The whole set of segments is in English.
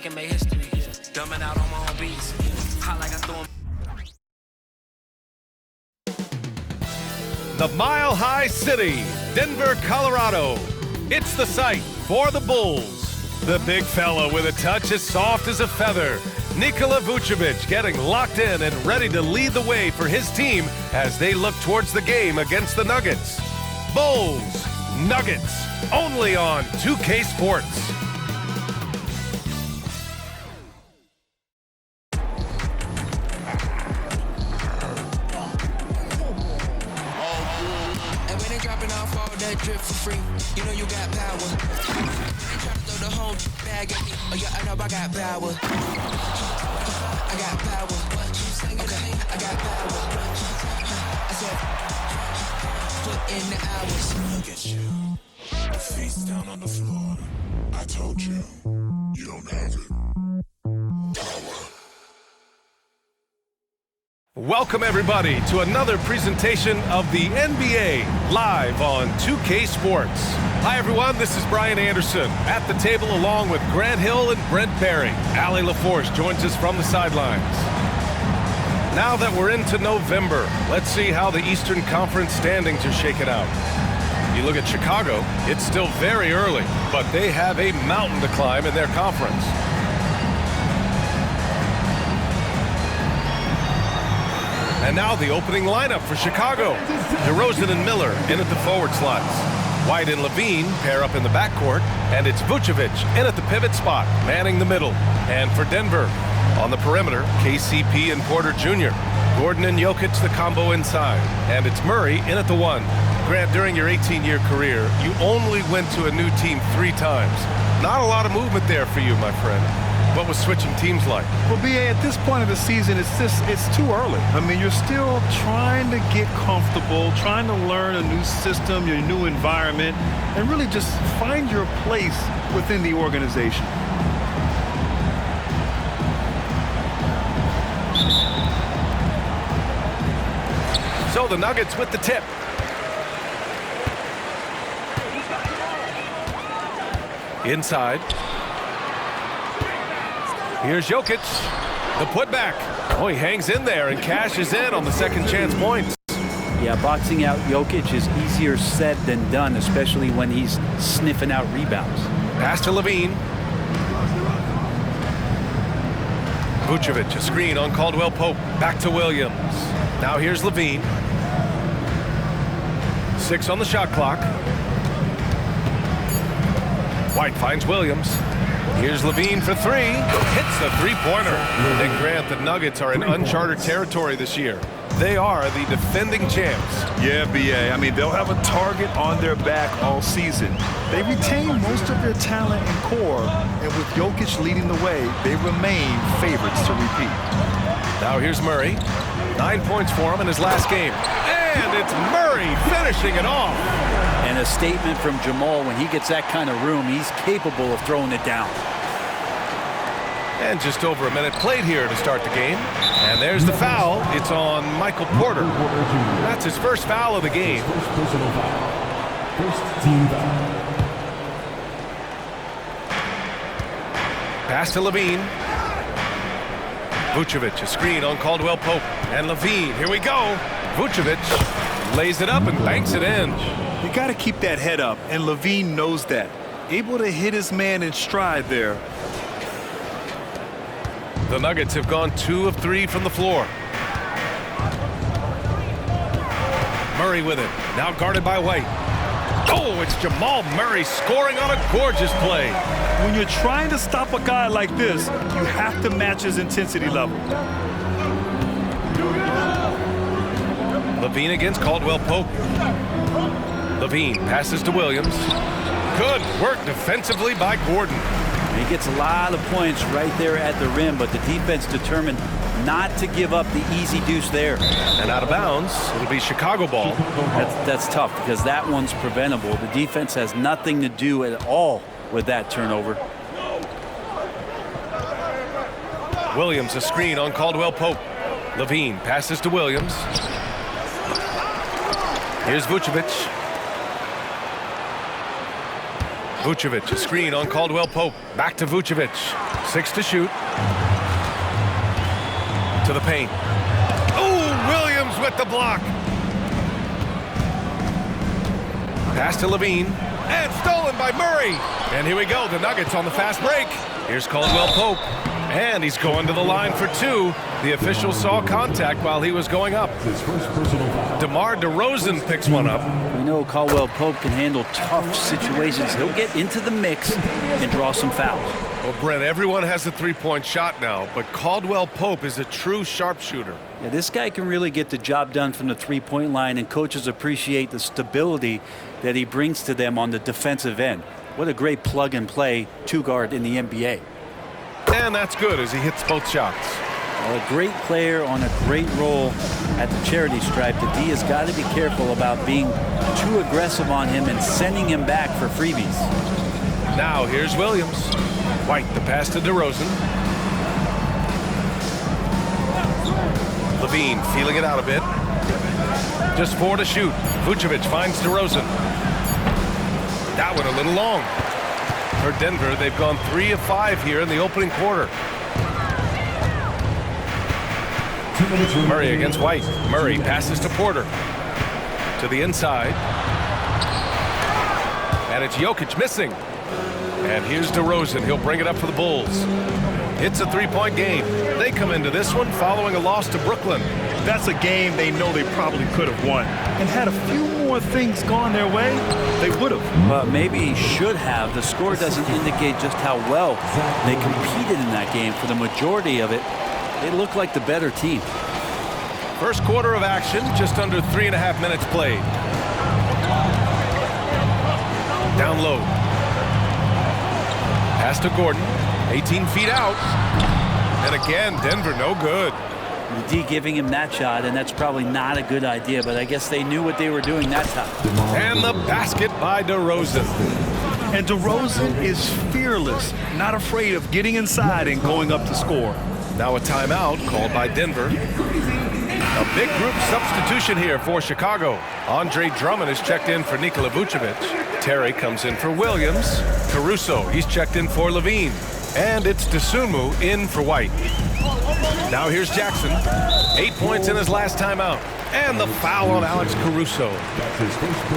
Can make history, dumbing out on my own beats. Hot like I throw 'em. The Mile High City, Denver, Colorado. It's the site for the Bulls. The big fella with a touch as soft as a feather, Nikola Vucevic, getting locked in and ready to lead the way for his team as they look towards the game against the Nuggets. Bulls, Nuggets, only on 2K Sports. Drip for free, you know you got power. Ain't trying to throw the whole bag at me. Oh yeah, I know I got power. I got power. Okay, I got power. I said, put in the hours. Look at you, the face down on the floor. I told you, you don't have it. Power. Welcome, everybody, to another presentation of the NBA live on 2K Sports. Hi, everyone. This is Brian Anderson at the table along with Grant Hill and Brent Barry. Allie LaForce joins us from the sidelines. Now that we're into November, let's see how the Eastern Conference standings are shaking out. You look at Chicago, it's still very early, but they have a mountain to climb in their conference. And now the opening lineup for Chicago. DeRozan and Miller in at the forward slots. White and Levine pair up in the backcourt. And it's Vucevic in at the pivot spot, manning the middle. And for Denver, on the perimeter, KCP and Porter Jr. Gordon and Jokic, the combo inside. And it's Murray in at the one. Grant, during your 18-year career, you only went to a new team 3 times. Not a lot of movement there for you, my friend. What was switching teams like? Well, B.A., at this point of the season, it's too early. I mean, you're still trying to get comfortable, trying to learn a new system, your new environment, and really just find your place within the organization. So the Nuggets with the tip. Inside. Here's Jokic, the putback. Oh, he hangs in there and cashes in on the second chance points. Yeah, boxing out Jokic is easier said than done, especially when he's sniffing out rebounds. Pass to Levine. Vucevic, a screen on Caldwell Pope. Back to Williams. Now here's Levine. 6 on the shot clock. White finds Williams. Here's Levine for 3. Hits the three-pointer. And Grant, the Nuggets are in uncharted territory this year. They are the defending champs. Yeah, B.A. I mean, they'll have a target on their back all season. They retain most of their talent and core, and with Jokic leading the way, they remain favorites to repeat. Now here's Murray. 9 points for him in his last game. And it's Murray finishing it off. And a statement from Jamal, when he gets that kind of room, he's capable of throwing it down. And just over a minute played here to start the game. And there's the foul. It's on Michael Porter. That's his first foul of the game. Pass to Levine. Vucevic, a screen on Caldwell Pope. And Levine, here we go. Vucevic lays it up and banks it in. You got to keep that head up, and Levine knows that. Able to hit his man in stride there. The Nuggets have gone 2 of 3 from the floor. Murray with it, now guarded by White. Oh, it's Jamal Murray scoring on a gorgeous play. When you're trying to stop a guy like this, you have to match his intensity level. Levine against Caldwell Pope. Levine passes to Williams. Good work defensively by Gordon. He gets a lot of points right there at the rim, but the defense determined not to give up the easy deuce there. And out of bounds, it'll be Chicago ball. That's tough because that one's preventable. The defense has nothing to do at all with that turnover. Williams, a screen on Caldwell Pope. Levine passes to Williams. Here's Vucevic. Vucevic, a screen on Caldwell Pope. Back to Vucevic. 6 to shoot. To the paint. Oh, Williams with the block. Pass to Levine. And stolen by Murray. And here we go, the Nuggets on the fast break. Here's Caldwell Pope. And he's going to the line for 2. The official saw contact while he was going up. DeMar DeRozan picks one up. We know Caldwell Pope can handle tough situations. He'll get into the mix and draw some fouls. Well, Brent, everyone has a three-point shot now, but Caldwell Pope is a true sharpshooter. Yeah, this guy can really get the job done from the three-point line, and coaches appreciate the stability that he brings to them on the defensive end. What a great plug-and-play two-guard in the NBA. And that's good as he hits both shots. Well, a great player on a great role at the charity stripe. The D has got to be careful about being too aggressive on him and sending him back for freebies. Now here's Williams. White, the pass to DeRozan. Levine feeling it out a bit. Just 4 to shoot. Vucevic finds DeRozan. That one a little long. For Denver, they've gone 3 of 5 here in the opening quarter. Murray against White. Murray passes to Porter. To the inside. And it's Jokic missing. And here's DeRozan. He'll bring it up for the Bulls. It's a three-point game. They come into this one following a loss to Brooklyn. That's a game they know they probably could have won. And had a few more things gone their way, they would have. Well, maybe should have. The score doesn't indicate just how well they competed in that game. For the majority of it, they look like the better team. First quarter of action, just under 3.5 minutes played. Down low. Pass to Gordon, 18 feet out. And again, Denver no good. The D giving him that shot, and that's probably not a good idea, but I guess they knew what they were doing that time. And the basket by DeRozan. And DeRozan is fearless, not afraid of getting inside and going up to score. Now a timeout called by Denver. A big group substitution here for Chicago. Andre Drummond is checked in for Nikola Vucevic. Terry comes in for Williams. Caruso, he's checked in for Levine. And it's Dosunmu in for White. Now here's Jackson. 8 points in his last timeout. And the foul on Alex Caruso.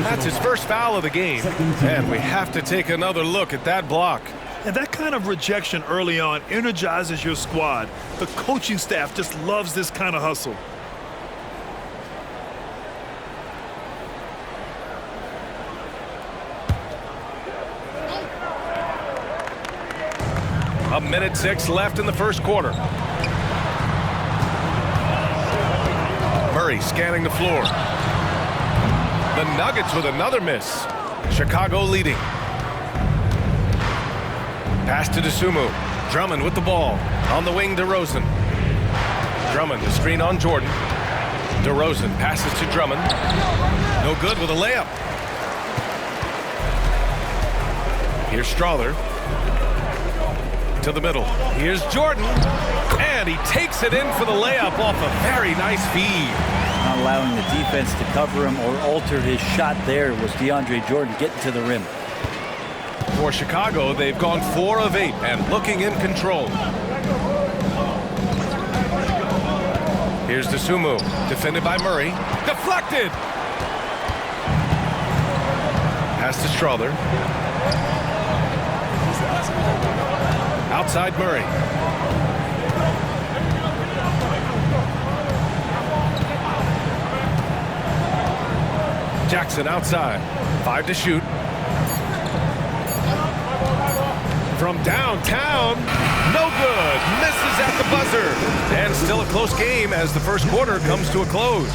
That's his first foul of the game. And we have to take another look at that block. And that kind of rejection early on energizes your squad. The coaching staff just loves this kind of hustle. A minute 6 left in the first quarter. Murray scanning the floor. The Nuggets with another miss. Chicago leading. Pass to Dosunmu. Drummond with the ball. On the wing, DeRozan. Drummond, the screen on Jordan. DeRozan passes to Drummond. No good with a layup. Here's Strawther. To the middle. Here's Jordan. And he takes it in for the layup off a very nice feed. Not allowing the defense to cover him or alter his shot there was DeAndre Jordan getting to the rim. For Chicago, they've gone 4 of 8 and looking in control. Here's Dosunmu, defended by Murray. Deflected! Pass to Strawther. Outside Murray. Jackson outside. 5 to shoot. From downtown, no good. Misses at the buzzer. And still a close game as the first quarter comes to a close.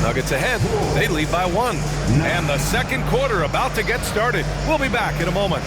Nuggets ahead. They lead by 1. And the second quarter about to get started. We'll be back in a moment.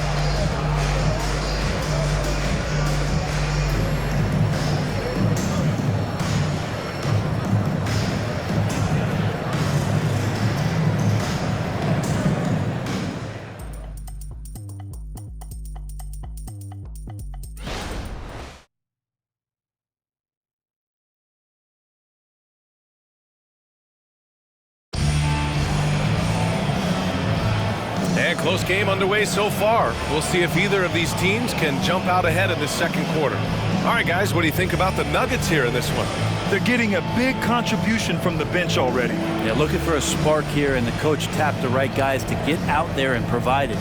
And close game underway so far. We'll see if either of these teams can jump out ahead in this second quarter. All right, guys, what do you think about the Nuggets here in this one? They're getting a big contribution from the bench already. Yeah, looking for a spark here, and the coach tapped the right guys to get out there and provide it.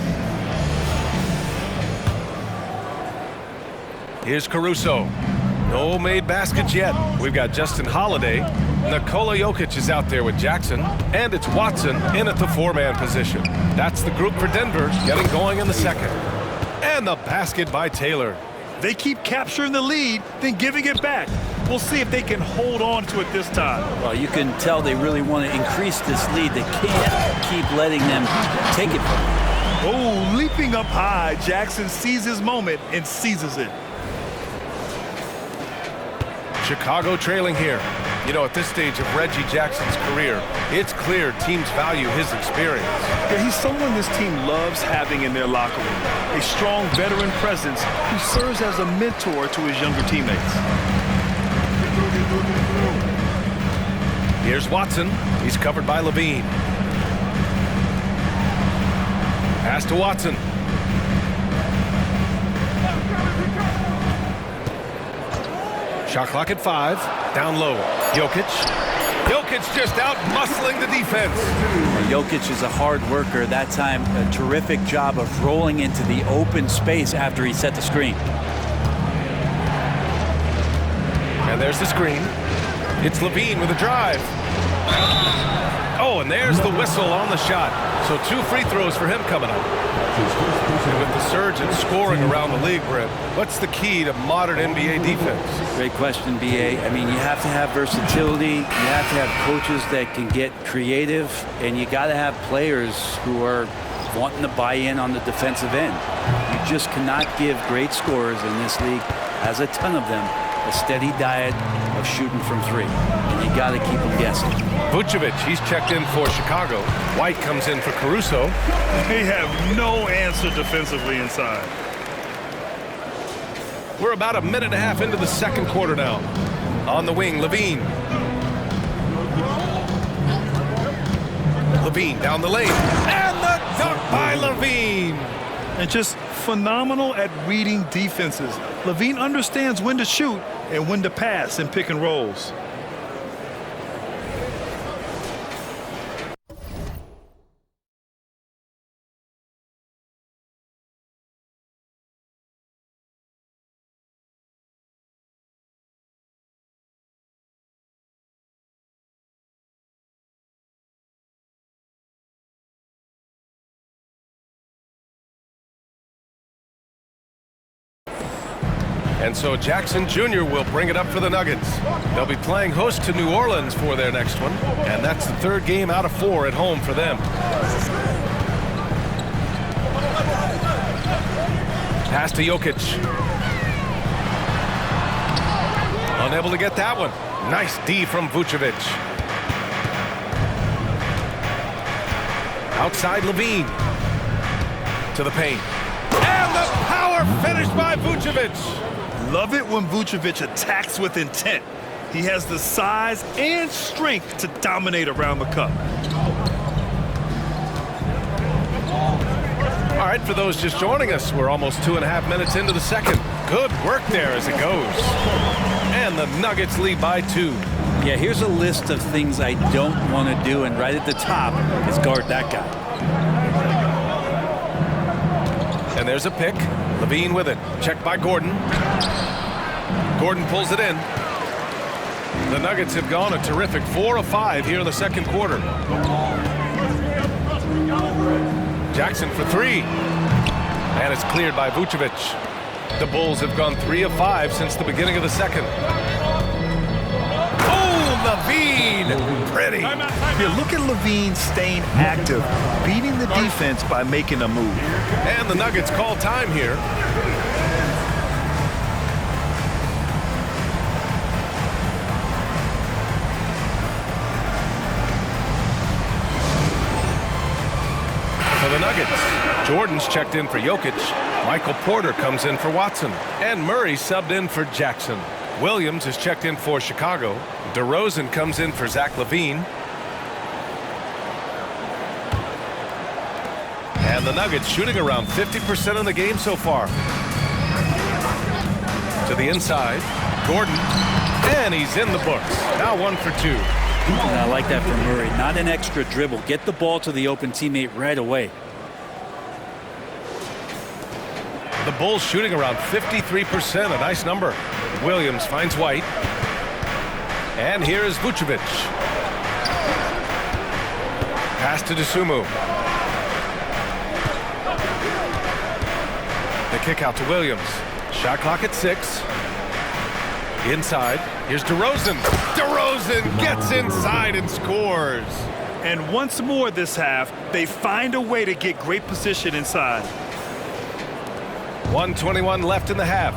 Here's Caruso. No made baskets yet. We've got Justin Holiday. Nikola Jokic is out there with Jackson. And it's Watson in at the four-man position. That's the group for Denver, getting going in the second. And the basket by Taylor. They keep capturing the lead, then giving it back. We'll see if they can hold on to it this time. Well, you can tell they really want to increase this lead. They can't keep letting them take it from them. Oh, leaping up high, Jackson sees his moment and seizes it. Chicago trailing here. You know, at this stage of Reggie Jackson's career, it's clear teams value his experience. Yeah, he's someone this team loves having in their locker room. A strong veteran presence who serves as a mentor to his younger teammates. Here's Watson. He's covered by Levine. Pass to Watson. Shot clock at 5. Down low. Jokic. Jokic just out muscling the defense. Jokic is a hard worker. That time, a terrific job of rolling into the open space after he set the screen. And there's the screen. It's Levine with a drive. Oh, and there's the whistle on the shot. So 2 free throws for him coming up. And with the surge in scoring around the league, Brent, what's the key to modern NBA defense? Great question, B.A. I mean, you have to have versatility. You have to have coaches that can get creative. And you got to have players who are wanting to buy in on the defensive end. You just cannot give great scorers in this league, has a ton of them, a steady diet of shooting from 3. And you got to keep them guessing. Vucevic, he's checked in for Chicago. White comes in for Caruso. They have no answer defensively inside. We're about a minute and a half into the second quarter now. On the wing, Levine. Levine down the lane. And the dunk by Levine. And just phenomenal at reading defenses. Levine understands when to shoot and when to pass in pick and rolls. And so Jackson Jr. will bring it up for the Nuggets. They'll be playing host to New Orleans for their next one. And that's the 3rd game out of 4 at home for them. Pass to Jokic. Unable to get that one. Nice D from Vucevic. Outside Levine. To the paint. And the power finish by Vucevic. Love it when Vucevic attacks with intent. He has the size and strength to dominate around the cup. All right, for those just joining us, we're almost 2.5 minutes into the second. Good work there as it goes. And the Nuggets lead by 2. Yeah, here's a list of things I don't want to do, and right at the top is guard that guy. And there's a pick. Levine with it. Checked by Gordon. Gordon pulls it in. The Nuggets have gone a terrific 4 of 5 here in the second quarter. Jackson for 3. And it's cleared by Vucevic. The Bulls have gone 3 of 5 since the beginning of the second. Oh, Levine! Pretty. Yeah, look at Levine staying active, beating the defense by making a move. And the Nuggets call time here. For the Nuggets, Jordan's checked in for Jokic. Michael Porter comes in for Watson. And Murray subbed in for Jackson. Williams is checked in for Chicago. DeRozan comes in for Zach LaVine. And And the Nuggets shooting around 50% in the game so far. To the inside, Gordon, and he's in the books. Now 1 for 2. And I like that from Murray. Not an extra dribble. Get the ball to the open teammate right away. The Bulls shooting around 53%, a nice number. Williams finds White. And here is Vucevic. Pass to Dosunmu. The kick out to Williams. Shot clock at 6. Inside, here's DeRozan. DeRozan gets inside and scores. And once more this half, they find a way to get great position inside. 1:21 left in the half.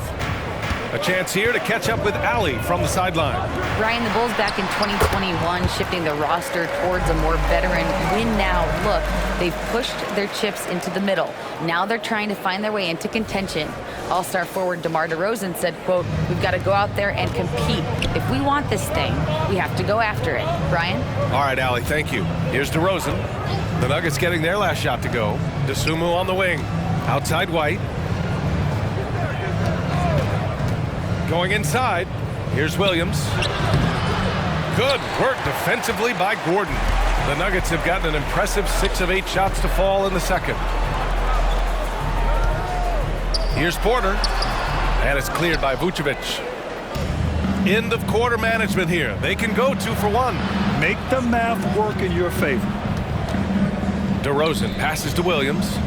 A chance here to catch up with Allie from the sideline. Brian, the Bulls back in 2021 shifting the roster towards a more veteran win-now look. They've pushed their chips into the middle. Now they're trying to find their way into contention. All-star forward DeMar DeRozan said, quote, "We've got to go out there and compete. If we want this thing, we have to go after it." Brian? All right, Allie, thank you. Here's DeRozan. The Nuggets getting their last shot to go. Dosunmu on the wing. Outside White. Going inside. Here's Williams. Good work defensively by Gordon. The Nuggets have gotten an impressive 6 of 8 shots to fall in the second. Here's Porter. And it's cleared by Vucevic. End of quarter management here. They can go 2 for 1. Make the math work in your favor. DeRozan passes to Williams.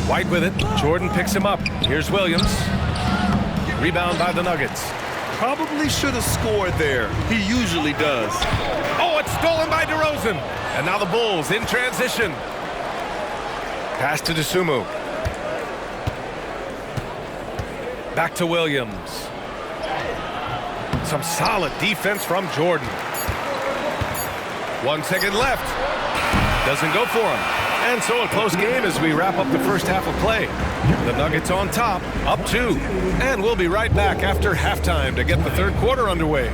White with it. Jordan picks him up. Here's Williams. Rebound by the Nuggets. Probably should have scored there. He usually does. Oh, it's stolen by DeRozan. And now the Bulls in transition. Pass to Dosunmu. Back to Williams. Some solid defense from Jordan. 1 second left. Doesn't go for him. And so a close game as we wrap up the first half of play. The Nuggets on top, up 2. And we'll be right back after halftime to get the third quarter underway.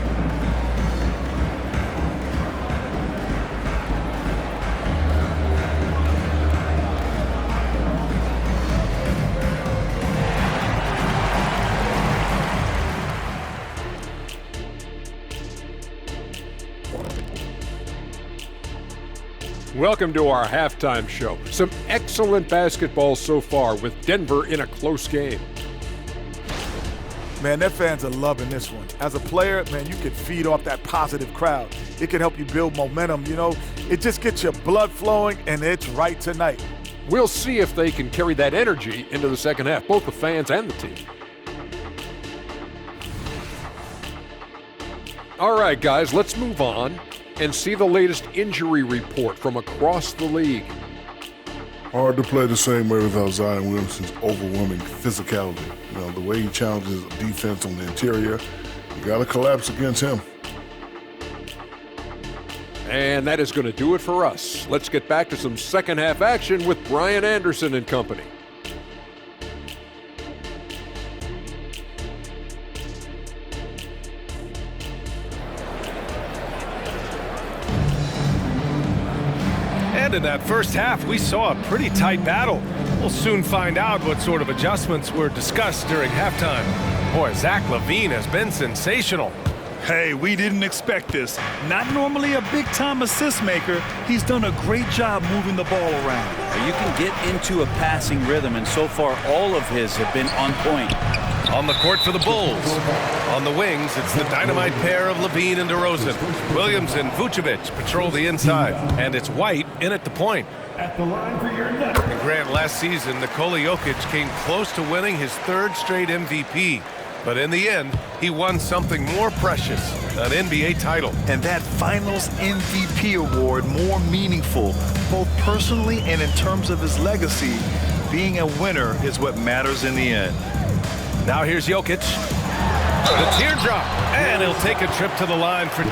Welcome to our halftime show. Some excellent basketball so far with Denver in a close game. Man, their fans are loving this one. As a player, man, you can feed off that positive crowd. It can help you build momentum, you know. It just gets your blood flowing, and it's right tonight. We'll see if they can carry that energy into the second half, both the fans and the team. All right, guys, let's move on and see the latest injury report from across the league. Hard to play the same way without Zion Williamson's overwhelming physicality. You know, the way he challenges defense on the interior, you got to collapse against him. And that is going to do it for us. Let's get back to some second half action with Brian Anderson and company. And in that first half, we saw a pretty tight battle. We'll soon find out what sort of adjustments were discussed during halftime. Boy, Zach LaVine has been sensational. Hey, we didn't expect this. Not normally a big-time assist maker, he's done a great job moving the ball around. You can get into a passing rhythm, and so far all of his have been on point. On the court for the Bulls. On the wings, it's the dynamite pair of LaVine and DeRozan. Williams and Vucevic patrol the inside, and it's White in at the point. And Grant, last season, Nikola Jokic came close to winning his 3rd straight MVP. But in the end, he won something more precious, an NBA title. And that Finals MVP award more meaningful, both personally and in terms of his legacy. Being a winner is what matters in the end. Now here's Jokic. The teardrop, and he'll take a trip to the line for 2.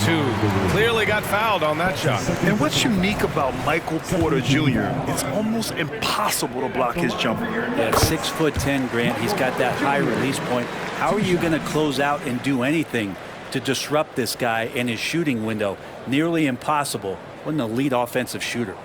Clearly got fouled on that shot. And what's unique about Michael Porter Jr., it's almost impossible to block his jumper. Yeah, 6'10", Grant. He's got that high release point. How are you going to close out and do anything to disrupt this guy and his shooting window? Nearly impossible. What an elite offensive shooter.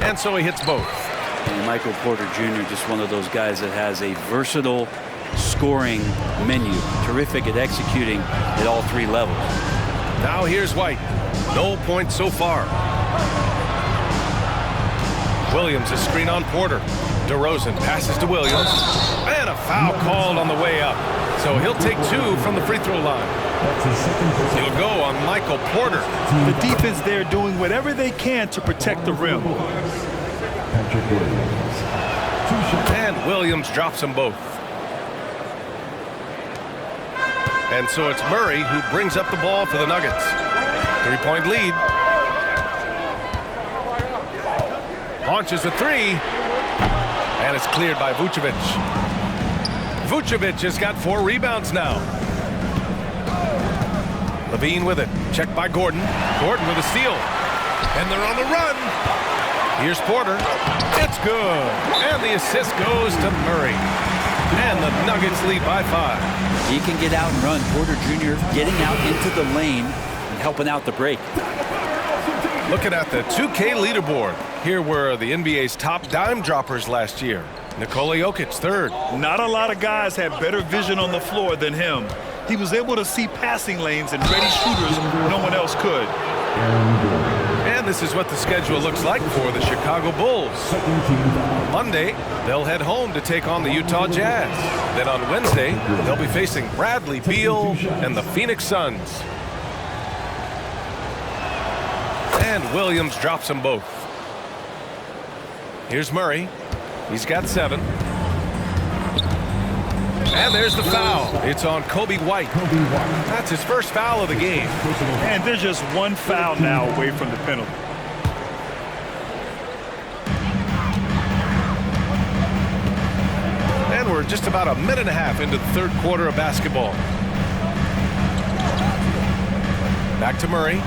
And so he hits both. And Michael Porter Jr., just one of those guys that has a versatile scoring menu. Terrific at executing at all three levels. Now here's White. No points so far. Williams is screen on Porter. DeRozan passes to Williams. And a foul called on the way up. So he'll take 2 from the free throw line. He'll go on Michael Porter. The defense there doing whatever they can to protect the rim. And Williams drops them both. And so it's Murray who brings up the ball for the Nuggets. 3-point lead. Launches a 3. And it's cleared by Vucevic. Vucevic has got 4 rebounds now. Levine with it. Checked by Gordon. Gordon with a steal. And they're on the run. Here's Porter. It's good. And the assist goes to Murray. And the Nuggets lead by 5. He can get out and run. Porter Jr. getting out into the lane and helping out the break. Looking at the 2K leaderboard. Here were the NBA's top dime droppers last year. Nikola Jokic, 3rd. Not a lot of guys had better vision on the floor than him. He was able to see passing lanes and ready shooters no one else could. And this is what the schedule looks like for the Chicago Bulls. Monday, they'll head home to take on the Utah Jazz. Then on Wednesday, they'll be facing Bradley Beal and the Phoenix Suns. And Williams drops them both. Here's Murray. He's got 7. And there's the foul. It's on Kobe White. That's his first foul of the game. And there's just one foul now away from the penalty. And we're just about a minute and a half into the 3rd quarter of basketball. Back to Murray.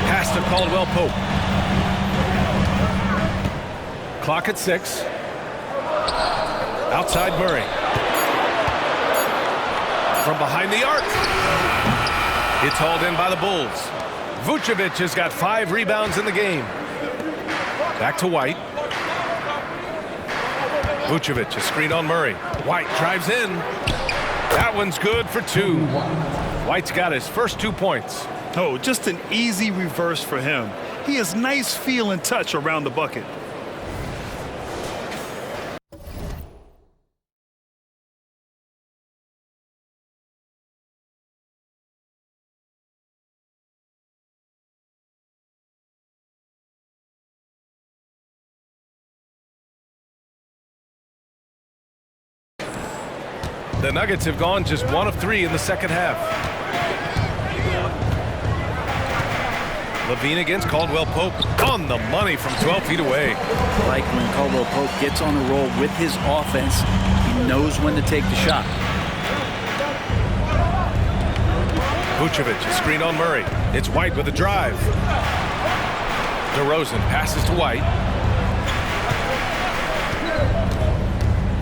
Pass to Caldwell Pope. Clock at 6. Outside Murray. From behind the arc. It's hauled in by the Bulls. Vucevic has got 5 rebounds in the game. Back to White. Vucevic, a screen on Murray. White drives in. That one's good for 2. White's got his first 2 points. Oh, just an easy reverse for him. He has nice feel and touch around the bucket. The Nuggets have gone just 1 of 3 in the second half. Levine against Caldwell Pope on the money from 12 feet away. Like when Caldwell Pope gets on a roll with his offense, he knows when to take the shot. Vucevic, a screen on Murray. It's White with a drive. DeRozan passes to White.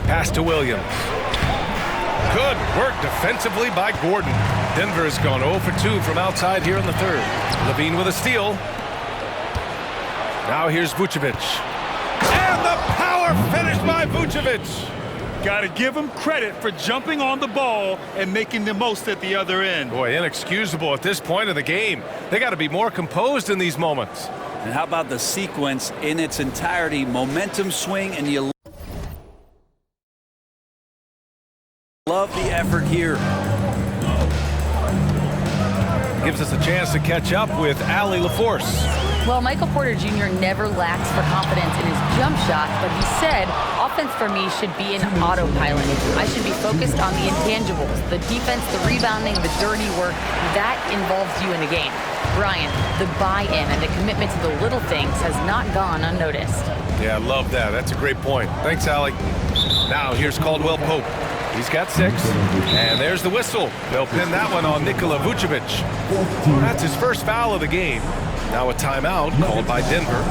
Pass to Williams. Good work defensively by Gordon. Denver has gone 0 for 2 from outside here in the 3rd. Levine with a steal. Now here's Vucevic. And the power finish by Vucevic. Got to give him credit for jumping on the ball and making the most at the other end. Boy, inexcusable at this point of the game. They got to be more composed in these moments. And how about the sequence in its entirety? Momentum swing, and you love the effort here. Gives us a chance to catch up with Allie LaForce. Well, Michael Porter Jr. never lacks for confidence in his jump shot, but he said, offense for me should be an autopilot. I should be focused on the intangibles, the defense, the rebounding, the dirty work. That involves you in the game. Brian, the buy-in and the commitment to the little things has not gone unnoticed. Yeah, I love that. That's a great point. Thanks, Allie. Now here's Caldwell Pope. He's got 6. And there's the whistle. They'll pin that one on Nikola Vucevic. That's his first foul of the game. Now a timeout called by Denver.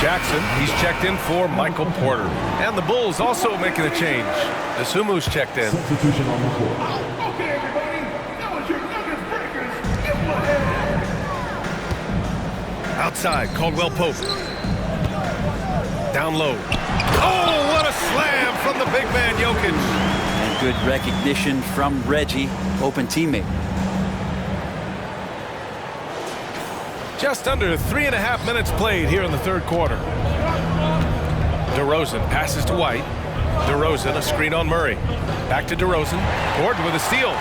Jackson, he's checked in for Michael Porter. And the Bulls also making a change. Desumu's checked in. Substitution on the court. Okay, everybody, that was your Nuggets breakers. Give them a hand. inside, Caldwell Pope. Down low. Oh, what a slam from the big man, Jokic. And good recognition from Reggie, open teammate. Just under 3.5 minutes played here in the third quarter. DeRozan passes to White. DeRozan, a screen on Murray. Back to DeRozan. Gordon with a steal.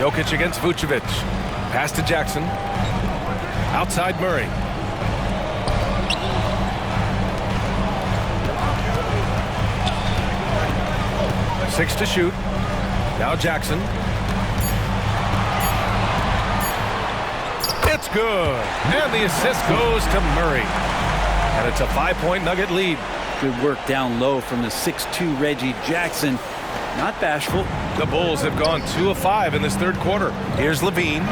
Jokic against Vucevic. Pass to Jackson. Outside Murray. Six to shoot. Now Jackson. It's good. And the assist goes to Murray. And it's a 5-point Nugget lead. Good work down low from the 6'2 Reggie Jackson. Not bashful. The Bulls have gone 2 of 5 in this third quarter. Here's Levine.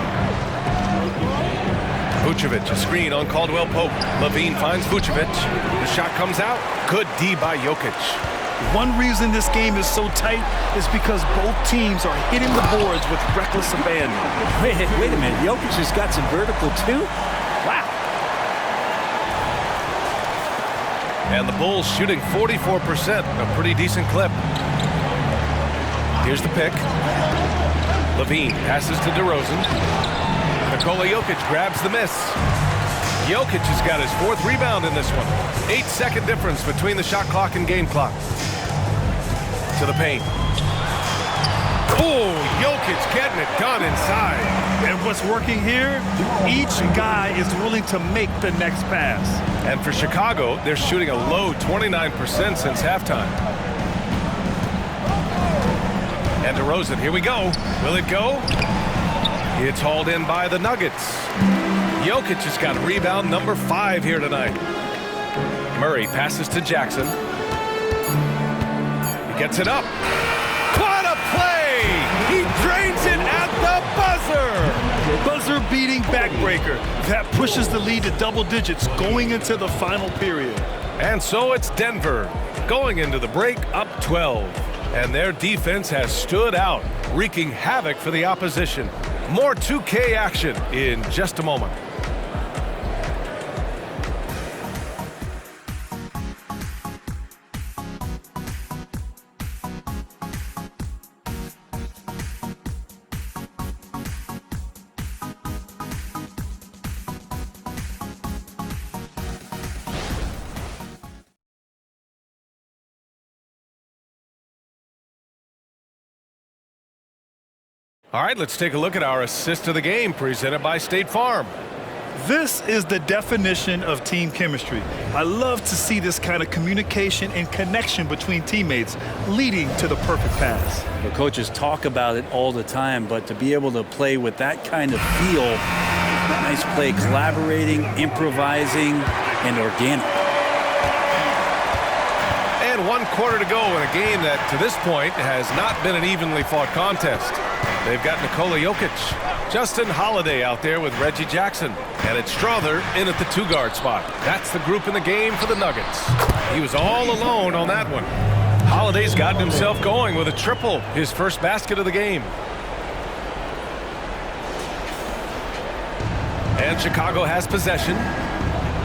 Vucevic, a screen on Caldwell Pope. Levine finds Vucevic. The shot comes out. Good D by Jokic. One reason this game is so tight is because both teams are hitting the boards with reckless abandon. Wait a minute. Jokic has got some vertical too? Wow. And the Bulls shooting 44%, a pretty decent clip. Here's the pick. Levine passes to DeRozan. Nikola Jokic grabs the miss. Jokic has got his 4th rebound in this one. 8-second difference between the shot clock and game clock. To the paint. Oh, Jokic getting it done inside. And what's working here? Each guy is willing to make the next pass. And for Chicago, they're shooting a low 29% since halftime. And DeRozan, here we go. Will it go? It's hauled in by the Nuggets. Jokic has got rebound number 5 here tonight. Murray passes to Jackson. He gets it up. What a play! He drains it at the buzzer! Buzzer-beating backbreaker. That pushes the lead to double digits going into the final period. And so it's Denver going into the break up 12. And their defense has stood out, wreaking havoc for the opposition. More 2K action in just a moment. All right, let's take a look at our assist of the game presented by State Farm. This is the definition of team chemistry. I love to see this kind of communication and connection between teammates leading to the perfect pass. The coaches talk about it all the time, but to be able to play with that kind of feel, nice play, collaborating, improvising, and organic. And 1 quarter to go in a game that, to this point, has not been an evenly fought contest. They've got Nikola Jokic, Justin Holiday out there with Reggie Jackson, and it's Strother in at the 2-guard spot. That's the group in the game for the Nuggets. He was all alone on that one. Holiday's gotten himself going with a triple, his first basket of the game. And Chicago has possession,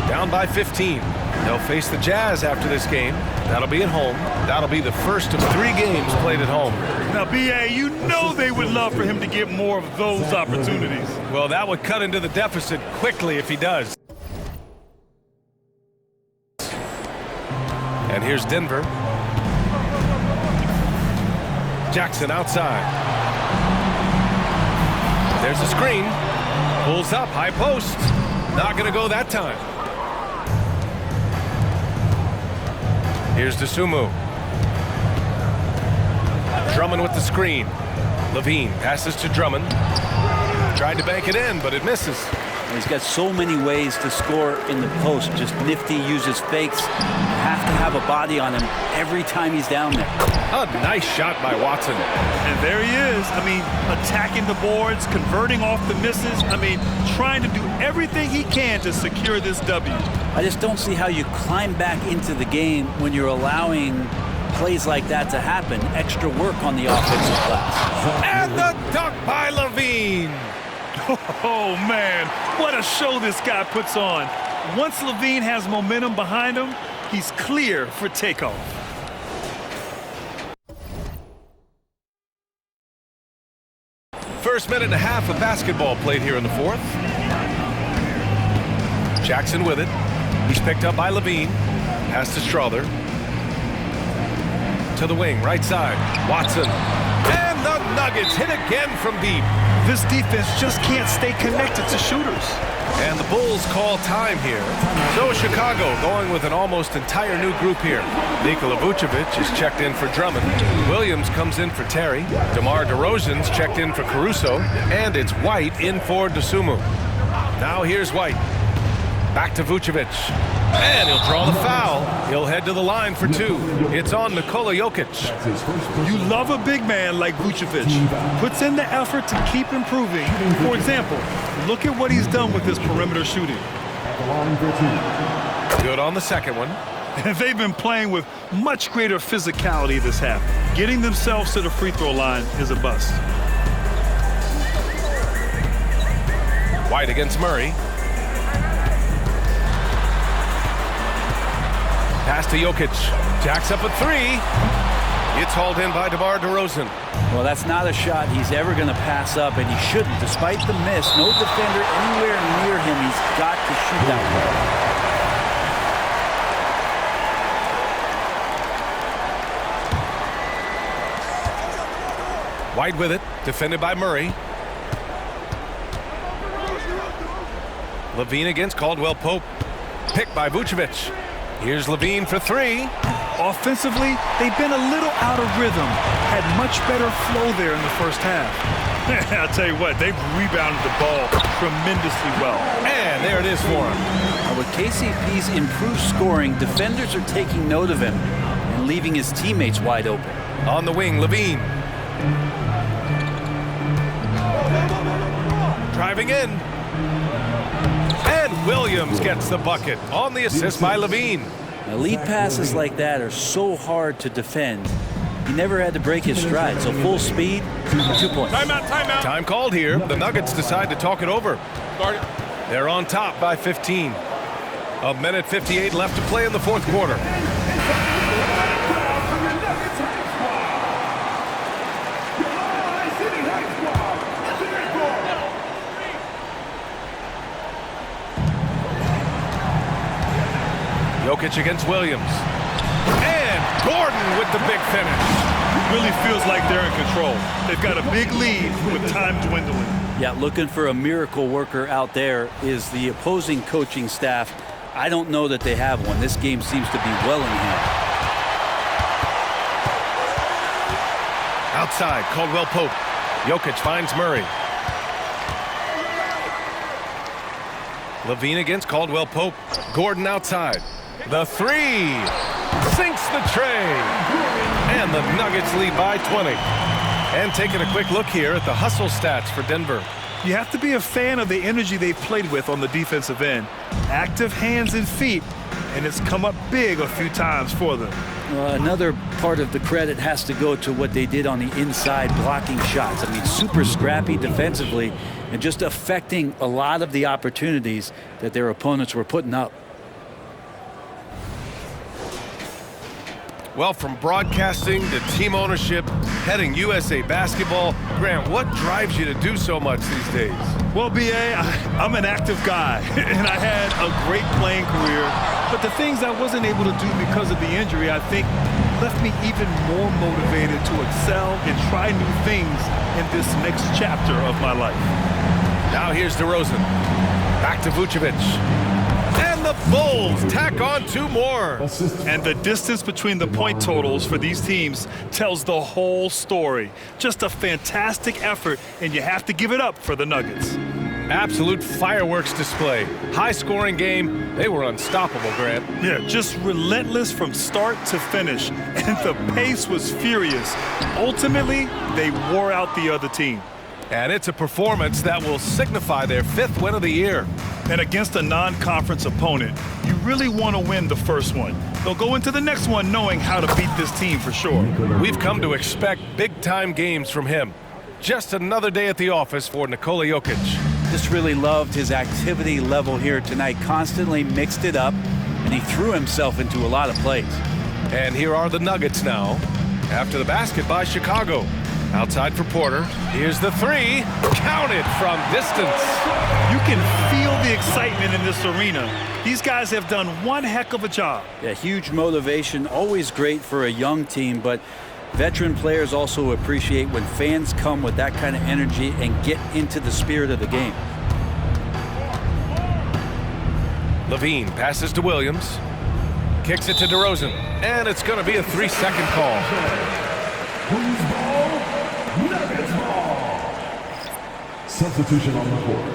down by 15. They'll face the Jazz after this game. That'll be at home. That'll be the first of 3 games played at home. Now, B.A., you know they would love for him to get more of those opportunities. Well, that would cut into the deficit quickly if he does. And here's Denver. Jackson outside. There's a screen. Pulls up, high post. Not going to go that time. Here's Dosunmu. Drummond with the screen. Levine passes to Drummond. Tried to bank it in, but it misses. He's got so many ways to score in the post. Just nifty, uses fakes. You have to have a body on him every time he's down there. A nice shot by Watson. And there he is. I mean, attacking the boards, converting off the misses. I mean, trying to do everything he can to secure this W. I just don't see how you climb back into the game when you're allowing plays like that to happen. Extra work on the offensive glass. And the dunk by Levine. Oh, man, what a show this guy puts on. Once Levine has momentum behind him, he's clear for takeoff. First minute and a half of basketball played here in the fourth. Jackson with it. He's picked up by Levine. Pass to Strother. To the wing, right side. Watson. And the Nuggets hit again from deep. This defense just can't stay connected to shooters. And the Bulls call time here. So Chicago going with an almost entire new group here. Nikola Vucevic is checked in for Drummond. Williams comes in for Terry. DeMar DeRozan's checked in for Caruso. And it's White in for Dosunmu. Now here's White. Back to Vucevic. And he'll draw the foul. He'll head to the line for two. It's on Nikola Jokic. You love a big man like Vucevic. Puts in the effort to keep improving. For example, look at what he's done with his perimeter shooting. Good on the second one. And they've been playing with much greater physicality this half. Getting themselves to the free throw line is a bust. White against Murray. Pass to Jokic. Jacks up a three. It's hauled in by DeMar DeRozan. Well, that's not a shot he's ever going to pass up, and he shouldn't. Despite the miss, no defender anywhere near him. He's got to shoot that way. White with it. Defended by Murray. Levine against Caldwell Pope. Picked by Vucevic. Here's Levine for three. Offensively, they've been a little out of rhythm. Had much better flow there in the first half. I'll tell you what, they've rebounded the ball tremendously well. And there it is for him. Now with KCP's improved scoring, defenders are taking note of him and leaving his teammates wide open. On the wing, Levine. Driving in. And Williams gets the bucket on the assist by Levine. Now, lead passes like that are so hard to defend. He never had to break his stride, so full speed, 2 points. Timeout. Time called here. The Nuggets decide to talk it over. They're on top by 15. A minute 58 left to play in the fourth quarter. Jokic against Williams. And Gordon with the big finish. Really feels like they're in control. They've got a big lead with time dwindling. Yeah, looking for a miracle worker out there is the opposing coaching staff. I don't know that they have one. This game seems to be well in hand. Outside, Caldwell Pope. Jokic finds Murray. Levine against Caldwell Pope. Gordon outside. The three sinks the tray. And the Nuggets lead by 20. And taking a quick look here at the hustle stats for Denver. You have to be a fan of the energy they've played with on the defensive end. Active hands and feet, and it's come up big a few times for them. Another part of the credit has to go to what they did on the inside blocking shots. I mean, super scrappy defensively and just affecting a lot of the opportunities that their opponents were putting up. Well, from broadcasting to team ownership, heading USA Basketball, Grant, what drives you to do so much these days? Well, B.A., I'm an active guy, and I had a great playing career. But the things I wasn't able to do because of the injury, I think, left me even more motivated to excel and try new things in this next chapter of my life. Now here's DeRozan. Back to Vucevic. And the Bulls tack on two more. And the distance between the point totals for these teams tells the whole story. Just a fantastic effort, and you have to give it up for the Nuggets. Absolute fireworks display. High-scoring game. They were unstoppable, Grant. Yeah, just relentless from start to finish. And the pace was furious. Ultimately, they wore out the other team. And it's a performance that will signify their 5th win of the year. And against a non-conference opponent, you really want to win the first one. They'll go into the next one knowing how to beat this team for sure. We've come to expect big-time games from him. Just another day at the office for Nikola Jokic. just really loved his activity level here tonight. Constantly mixed it up, and he threw himself into a lot of plays. And here are the Nuggets now. After the basket by Chicago. Outside for Porter. Here's the three. Counted from distance. You can feel the excitement in this arena. These guys have done one heck of a job. Yeah, huge motivation, always great for a young team, but veteran players also appreciate when fans come with that kind of energy and get into the spirit of the game. Levine passes to Williams. Kicks it to DeRozan. And it's going to be a 3-second call. Nuggets ball. Substitution on the court.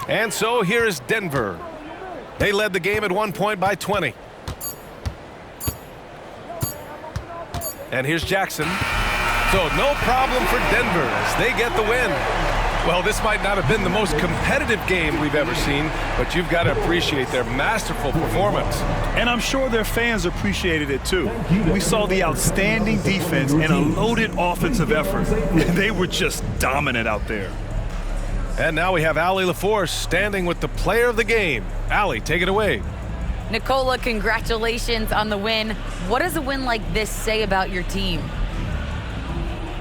And so here is Denver. They led the game at one point by 20. And here's Jackson. So no problem for Denver as they get the win. Well, this might not have been the most competitive game we've ever seen, but you've got to appreciate their masterful performance. And I'm sure their fans appreciated it too. We saw the outstanding defense and a loaded offensive effort. They were just dominant out there. And now we have Allie LaForce standing with the player of the game. Allie, take it away. Nicola, congratulations on the win. What does a win like this say about your team?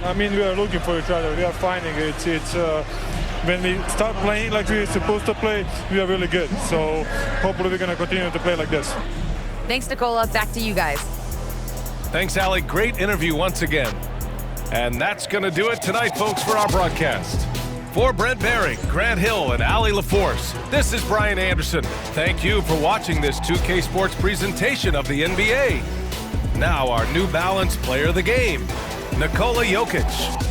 I mean, we are looking for each other. We are finding it. It's when we start playing like we're supposed to play, we are really good. So hopefully we're going to continue to play like this. Thanks, Nicola. Back to you guys. Thanks, Allie. Great interview once again. And that's going to do it tonight, folks, for our broadcast. For Brent Barry, Grant Hill, and Allie LaForce, this is Brian Anderson. Thank you for watching this 2K Sports presentation of the NBA. Now our New Balance player of the game, Nikola Jokic.